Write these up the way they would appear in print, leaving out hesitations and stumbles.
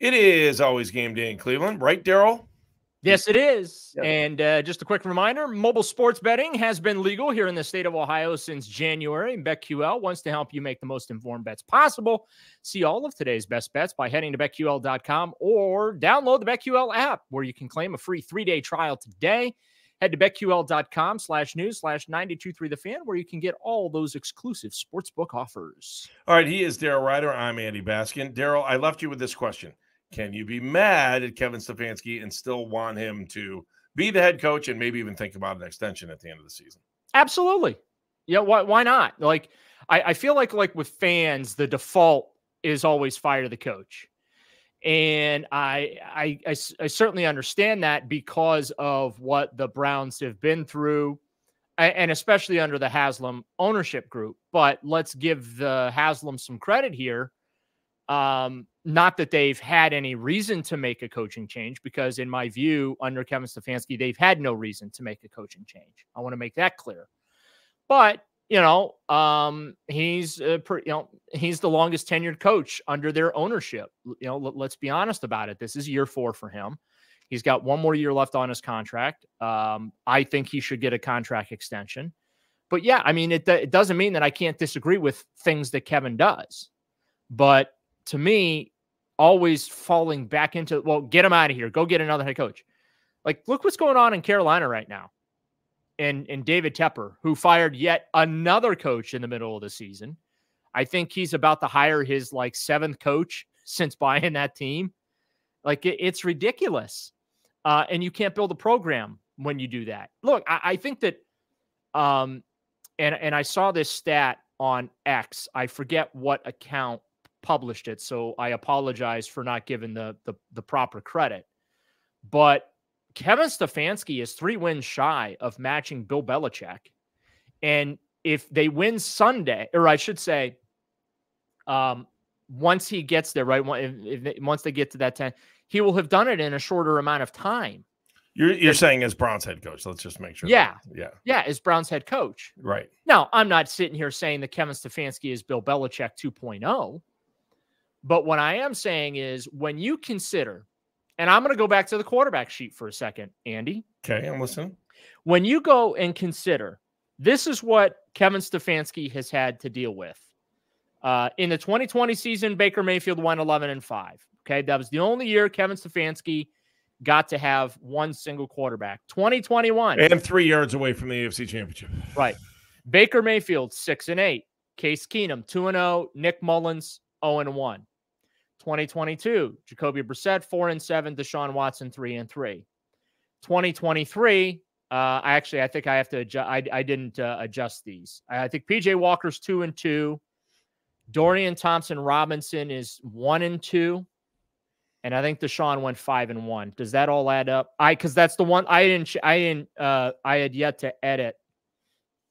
It is always game day in Cleveland, right, Daryl? Yes, it is. Yep. And just a quick reminder, mobile sports betting has been legal here in the state of Ohio since January. And BetQL wants to help you make the most informed bets possible. See all of today's best bets by heading to BetQL.com or download the BetQL app where you can claim a free 3-day trial today. Head to BetQL.com/news/923TheFan where you can get all those exclusive sportsbook offers. All right, he is Daryl Ryder. I'm Andy Baskin. Daryl, I left you with this question. Can you be mad at Kevin Stefanski and still want him to be the head coach and maybe even think about an extension at the end of the season? Absolutely. Yeah, why not? Like, I feel like with fans, the default is always fire the coach. And I certainly understand that because of what the Browns have been through, and especially under the Haslam ownership group. But let's give the Haslam some credit here. Not that they've had any reason to make a coaching change, because in my view, under Kevin Stefanski, they've had no reason to make a coaching change. I want to make that clear. But he's he's the longest tenured coach under their ownership. Let's be honest about it. This is year 4 for him. He's got one more year left on his contract. I think he should get a contract extension. But yeah, I mean, it doesn't mean that I can't disagree with things that Kevin does. But to me, always falling back into, well, get him out of here. Go get another head coach. Like, look what's going on in Carolina right now. And David Tepper, who fired yet another coach in the middle of the season. I think he's about to hire his 7th coach since buying that team. Like, it's ridiculous. And you can't build a program when you do that. Look, I think that, and I saw this stat on X. I forget what account published it, so I apologize for not giving the proper credit. But Kevin Stefanski is 3 wins shy of matching Bill Belichick. And if they win Sunday, or I should say, once he gets there, right, once they get to that 10, he will have done it in a shorter amount of time. You're saying as Browns head coach. Let's just make sure. Yeah. As Browns head coach. Right. Now, I'm not sitting here saying that Kevin Stefanski is Bill Belichick 2.0. But what I am saying is, when you consider, and I'm going to go back to the quarterback sheet for a second, Andy. Okay, I'm listening. When you go and consider, this is what Kevin Stefanski has had to deal with. In the 2020 season, Baker Mayfield won 11-5. Okay, that was the only year Kevin Stefanski got to have one single quarterback. 2021. And 3 yards away from the AFC Championship. Right. Baker Mayfield, 6-8. Case Keenum, 2-0. Nick Mullins, 0-1. 2022, Jacoby Brissett, 4-7, Deshaun Watson, 3-3. 2023, I think I have to adjust. I didn't adjust these. I think PJ Walker's 2-2. Dorian Thompson-Robinson is 1-2. And I think Deshaun went 5-1. Does that all add up? Because that's the one I had yet to edit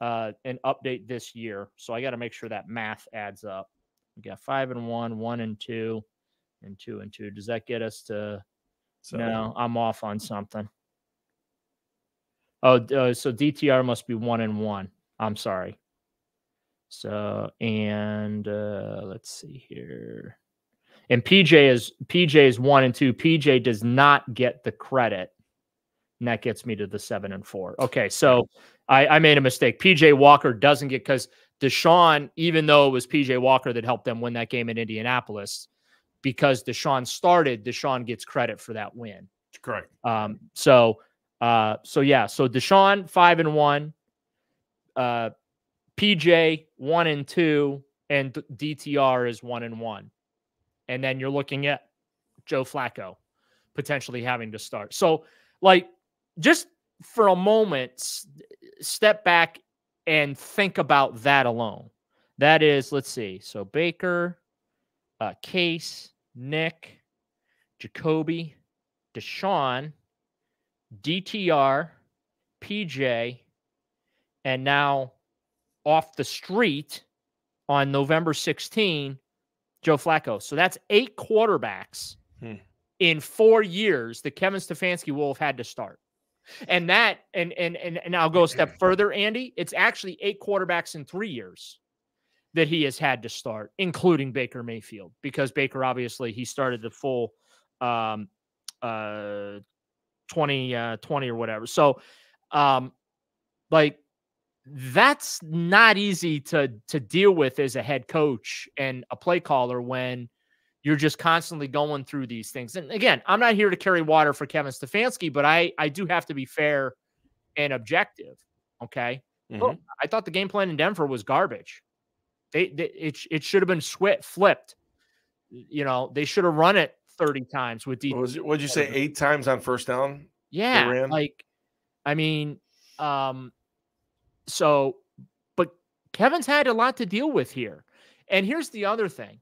and update this year. So I got to make sure that math adds up. We got 5-1, 1-2. And 2-2. Does that get us to? No, I'm off on something. Oh, so DTR must be 1-1. I'm sorry. So, and let's see here. And PJ is 1-2. PJ does not get the credit, and that gets me to the 7-4. Okay, so I made a mistake. PJ Walker doesn't get, because Deshaun, even though it was PJ Walker that helped them win that game in Indianapolis, because Deshaun started, Deshaun gets credit for that win. Correct. So Deshaun 5-1, PJ 1-2, and DTR is 1-1. And then you're looking at Joe Flacco potentially having to start. So, just for a moment, step back and think about that alone. That is, let's see. So Baker, Case, Nick, Jacoby, Deshaun, DTR, PJ, and now off the street on November 16, Joe Flacco. So that's 8 quarterbacks in 4 years that Kevin Stefanski will have had to start. And that, and I'll go a step further, Andy. It's actually 8 quarterbacks in 3 years that he has had to start, including Baker Mayfield, because Baker, obviously, he started the full 2020 or whatever. So, like, that's not easy to deal with as a head coach and a play caller when you're just constantly going through these things. And again, I'm not here to carry water for Kevin Stefanski, but I do have to be fair and objective. Okay. Look, I thought the game plan in Denver was garbage. It should have been flipped. You know, they should have run it 30 times with defense. What'd you say? 8 times on first down? Yeah. Like, I mean, so, but Kevin's had a lot to deal with here. And here's the other thing.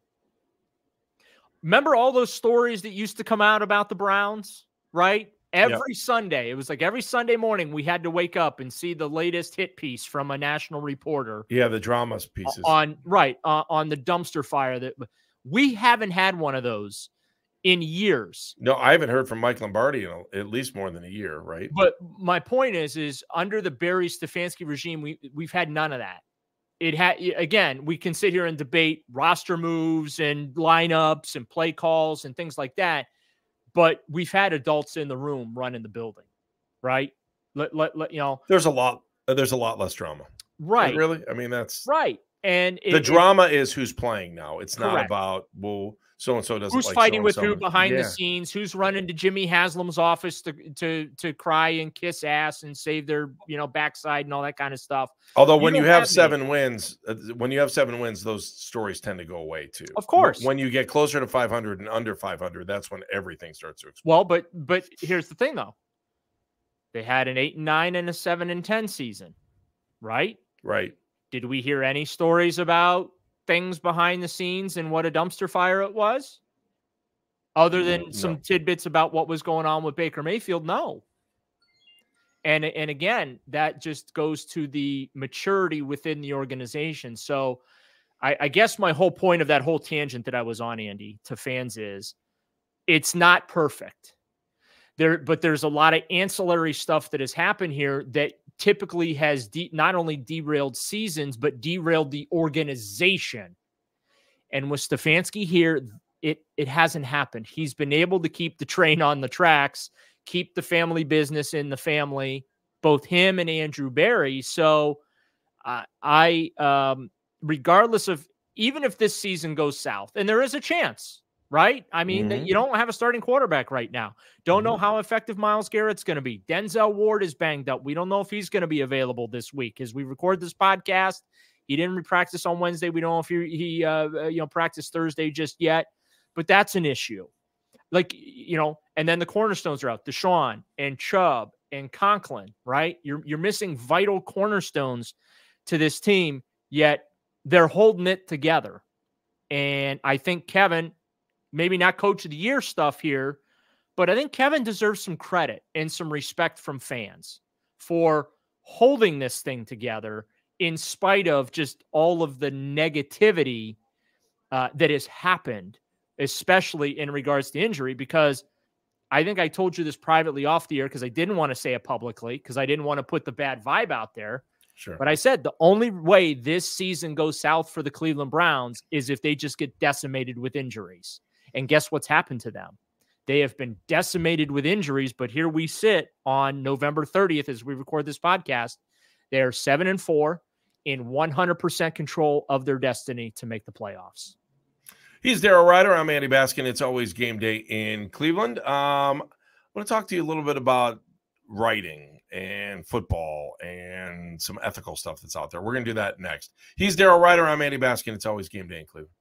Remember all those stories that used to come out about the Browns, right? Every Sunday, it was like every Sunday morning we had to wake up and see the latest hit piece from a national reporter. Yeah, the drama pieces. On the dumpster fire. That we haven't had one of those in years. No, I haven't heard from Mike Lombardi in at least more than a year, right? But my point is under the Barry Stefanski regime, we've had none of that. Again, we can sit here and debate roster moves and lineups and play calls and things like that, but we've had adults in the room running the building, right? You know, there's a lot less drama, right? Really, I mean, that's right. And the drama is who's playing now. It's correct. Not about, well, so and so doesn't. Who's like fighting with so-and-so. who behind the scenes? Who's running to Jimmy Haslam's office to cry and kiss ass and save their backside and all that kind of stuff. Although when you have 7 wins, those stories tend to go away too. Of course, when you get closer to 500 and under 500, that's when everything starts to explode. Well, but here's the thing though. They had an 8-9 and a 7-10 season, right? Right. Did we hear any stories about things behind the scenes and what a dumpster fire it was? Other than some tidbits about what was going on with Baker Mayfield? No. And again, that just goes to the maturity within the organization. So I guess my whole point of that whole tangent that I was on, Andy, to fans is it's not perfect. But there's a lot of ancillary stuff that has happened here that typically has not only derailed seasons, but derailed the organization. And with Stefanski here, it hasn't happened. He's been able to keep the train on the tracks, keep the family business in the family, both him and Andrew Berry. So regardless of, even if this season goes south, and there is a chance, right? I mean, you don't have a starting quarterback right now. Don't know how effective Myles Garrett's going to be. Denzel Ward is banged up. We don't know if he's going to be available this week. As we record this podcast, he didn't practice on Wednesday. We don't know if he practiced Thursday just yet, but that's an issue. Like, and then the cornerstones are out. Deshaun and Chubb and Conklin, right? You're missing vital cornerstones to this team, yet they're holding it together. And I think Kevin, maybe not coach of the year stuff here, but I think Kevin deserves some credit and some respect from fans for holding this thing together in spite of just all of the negativity that has happened, especially in regards to injury, because I think I told you this privately off the air because I didn't want to say it publicly because I didn't want to put the bad vibe out there. Sure. But I said the only way this season goes south for the Cleveland Browns is if they just get decimated with injuries. And guess what's happened to them? They have been decimated with injuries, but here we sit on November 30th as we record this podcast. They are 7-4 in 100% control of their destiny to make the playoffs. He's Daryl Ryder. I'm Andy Baskin. It's always game day in Cleveland. I want to talk to you a little bit about writing and football and some ethical stuff that's out there. We're going to do that next. He's Daryl Ryder. I'm Andy Baskin. It's always game day in Cleveland.